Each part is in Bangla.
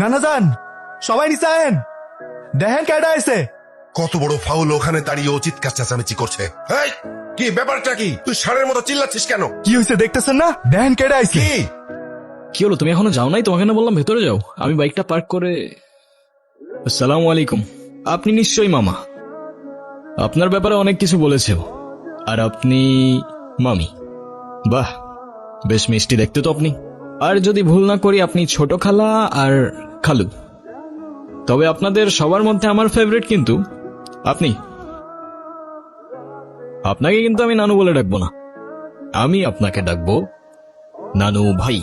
নানা যান, সবাই নিচে আয়েন, দেখেন কেডা আইছে। কত বড় ফাউল, ওখানে দাঁড়িয়ে ও চিৎকার চেঁচামেচি করছে। এই, কি ব্যাপারটা কি? তুই ষাঁড়ের মতো চিল্লাচ্ছিস কেন? কি হয়েছে দেখতেছেন না? দেখেন কেডা আইছে। কি কি হলো, তুমি এখনো যাও নাই? তোমাকে না বললাম ভেতরে যাও। আমি বাইকটা পার্ক করে। আসসালামু আলাইকুম। আপনি নিশ্চয়ই মামা। আপনার ব্যাপারে অনেক কিছু বলেছে ও। আর আপনি মামি। বাহ, বেশ মিষ্টি দেখতে তো আপনি। আর যদি ভুল না করি আপনি ছোট খালা আর খালু। তবে আপনাদের সবার মধ্যে আমার ফেভারিট কিন্তু আপনি। আপনাকে কিন্তু আমি নানু বলে ডাকবো না, আমি আপনাকে ডাকবো নানু ভাই।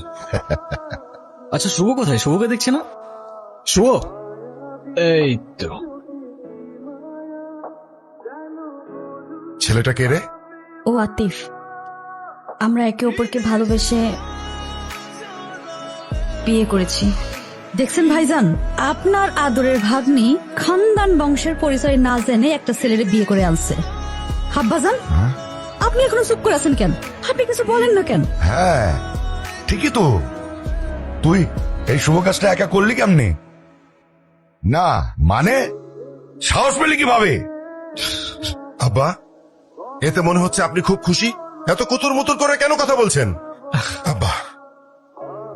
আচ্ছা, শুভ কোথায়? শুভকে দেখছে না? শুভ, এই তো। ছেলেটা কে রে? ও আতিফ। আমরা একে অপরকে ভালোবেসে বিয়ে করেছি। দেখছেন ভাইজান, আপনার আদরের ভাগ্নি খানদান বংশের পরিচয় না জেনে একটা ছেলেরে বিয়ে করে আনছে। হাব্বাজান, আপনি এখনো চুপ করে আছেন কেন? আপনি কিছু বলেন না কেন? হ্যাঁ ঠিকই তো, তুই এই শুভ কাজটা একা করলি কেমনে? না মানে সাহস পেলি কিভাবে? আব্বা, এতে মনে হচ্ছে আপনি খুব খুশি। এত কুতুর মুতুর করে কেন কথা বলছেন? আব্বা,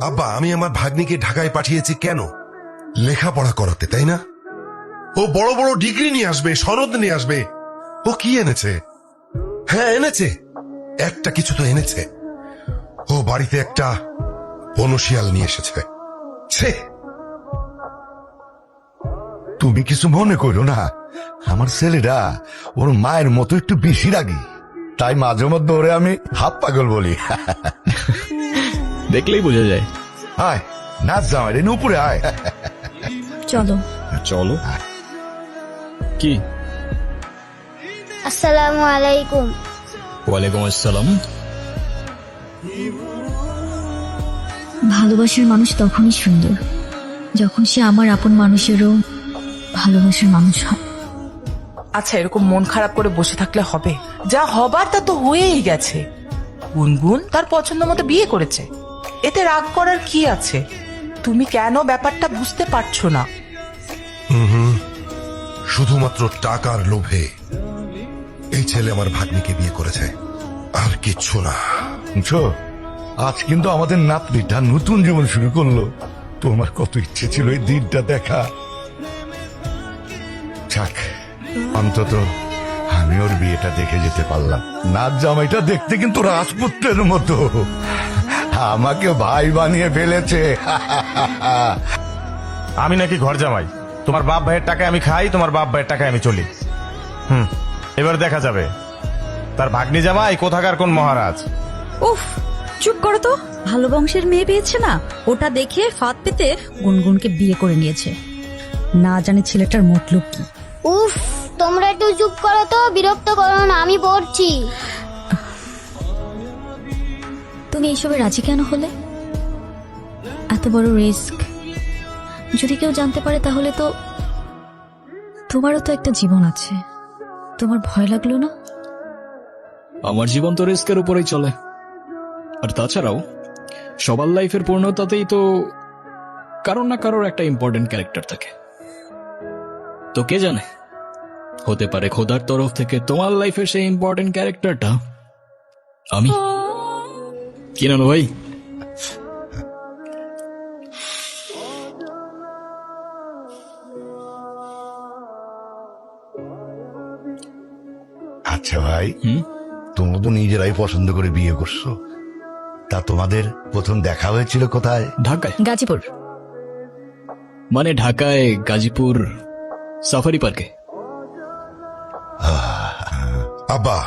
আব্বা, আমি আমার ভাগ্নিকে ঢাকায় পাঠিয়েছি কেন? লেখাপড়া করাতে, তাই না? ও বড় বড় ডিগ্রি নিয়ে আসবে, সনদ নিয়ে আসবে। ও কি এনেছে? হ্যাঁ এনেছে, একটা কিছু তো এনেছে। ও বাড়িতে একটা বনশিয়াল নিয়ে এসেছে। ছে, তুমি কিছু মনে করো না, আমার ছেলেটা ওর মায়ের মতো একটু বেশি রাগি, তাই মাঝে মধ্যে ওরে আমি হাফ পাগল বলি। দেখলেই বোঝা যায়। আয় নাচ জামাই রে, উপরে আয়। চলো চলো। কি? আসসালামু আলাইকুম। ওয়ালাইকুম আসসালাম। ভালোবাসার মানুষ তখনই সুন্দর যখন সে আমার আপন মানুষেরও ভালোবাসার মানুষ হয়। আচ্ছা, এরকম মন খারাপ করে বসে থাকলে হবে? যা হবার তা তো হয়েই গেছে। গুনগুন তার পছন্দ মতো বিয়ে করেছে, এতে রাগ করার কি আছে? তুমি কেন ব্যাপারটা বুঝতে পারছো না? শুধুমাত্র টাকার লোভে এই ছেলে আমার ভাগ্নিকে বিয়ে করেছে, আর কিচ্ছু না। বুঝছো, আজ কিন্তু আমাদের নাতনিটা নতুন জীবন শুরু করলো। তোমার কত ইচ্ছে ছিল এই দিনটা দেখা। যাক, অন্তত আমি ওর বিয়েটা দেখে যেতে পারলাম। নাচ জামাইটা দেখতে কিন্তু রাজপুত্রের মতো, আমাকে ভাই বানিয়ে ফেলেছে। আমি নাকি ঘর জামাই? তোমার বাপ ভাইয়ের টাকায় আমি খাই, তোমার বাপ ভাইয়ের টাকায় আমি চলি। এবার দেখা যাবে তার ভাগ্নি জামাই কোথাকার কোন মহারাজ। উফ, চুপ করো তো। ভালো বংশের মেয়ে পেয়েছে না, ওটা দেখে ফাঁদ পেতে গুনগুনকে বিয়ে করে নিয়েছে। না জানে ছেলেটার মতলব কি। উফ, তোমরা একটু চুপ করো তো, বিরক্ত করো না, আমি পড়ছি। তুমি এইসবে রাজি কেন হলে? এত বড় রিস্ক যদি কেউ জানতে পারে তাহলে তো তোমারও তো একটা জীবন আছে। তোমার ভয় লাগলো না? আমার জীবন তো রিস্কের উপরেই চলে। আর তাছাড়াও সবার লাইফের পূর্ণতাতেই তো কারোর না কারোর একটা ইম্পর্টেন্ট ক্যারেক্টার থাকে। তো কে জানে, হতে পারে খোদার তরফ থেকে তোমার লাইফের সেই ইম্পর্টেন্ট ক্যারেক্টারটা আমি। কি না ভাই? আচ্ছা ভাই, তোমরা তো নিজেরাই পছন্দ করে বিয়ে করছো, তা তোমাদের প্রথম দেখা হয়েছিল কোথায়? ঢাকায়। গাজীপুর। মানে ঢাকায় গাজীপুর সাফারি পার্কে। আব্বা,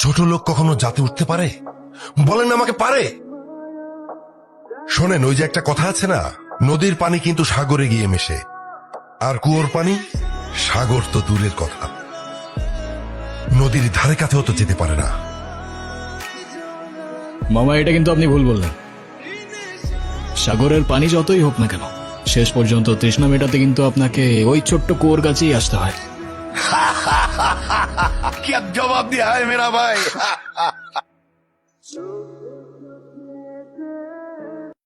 ছোট লোক কখনো জাতে উঠতে পারে? বলেন আমাকে পারে? শোনেন, ওই যে একটা কথা আছে না, নদীর পানি কিন্তু সাগরে গিয়ে মেশে, আর কুয়োর পানি সাগর তো দূরের কথা, নদীর ধারে কাছেও তো যেতে পারে না। মামা, এটা কিন্তু আপনি ভুল বললেন। সাগরের পানি যতই হোক না কেন, শেষ পর্যন্ত তৃষ্ণা মেটাতে কিন্তু আপনাকে ওই ছোট্ট কুয়োর কাছেই আসতে হয়। क्या जवाब दिया है मेरा भाई।